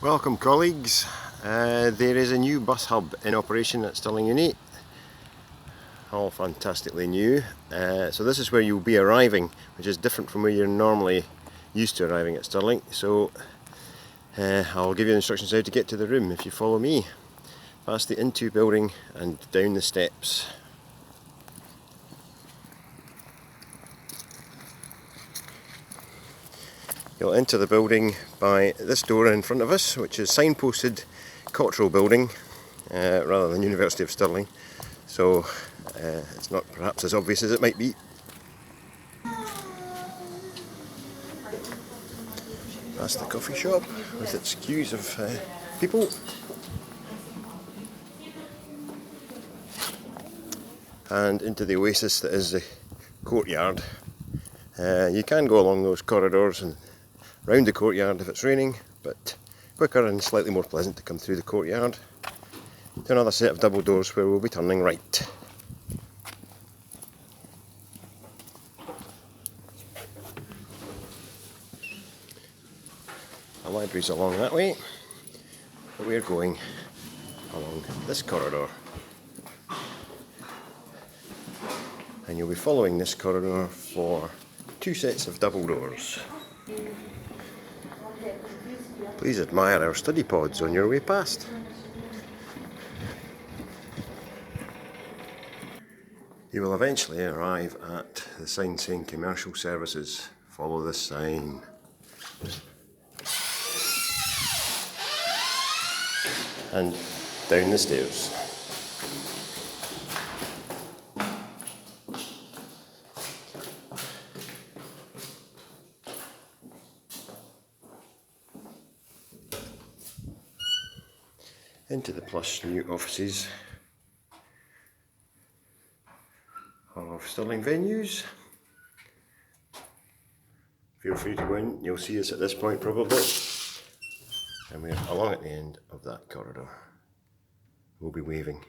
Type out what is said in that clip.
Welcome colleagues, there is a new bus hub in operation at Stirling Uni, all fantastically new. So this is where you'll be arriving, which is different from where you're normally used to arriving at Stirling. So I'll give you instructions how to get to the room if you follow me, past the Into building and down the steps. You'll enter the building by this door in front of us, which is signposted Cottrell Building rather than University of Stirling, so it's not perhaps as obvious as it might be. That's the coffee shop with its queues of people. And into the oasis that is the courtyard. You can go along those corridors and round the courtyard if it's raining, but quicker and slightly more pleasant to come through the courtyard to another set of double doors where we'll be turning right. The library's along that way, but we're going along this corridor. And you'll be following this corridor for two sets of double doors. Please admire our study pods on your way past. You will eventually arrive at the sign saying commercial services. Follow this sign. And down the stairs. Into the plush new offices of Stirling Venues. Feel free to go in, you'll see us at this point probably. And we're along at the end of that corridor. We'll be waving.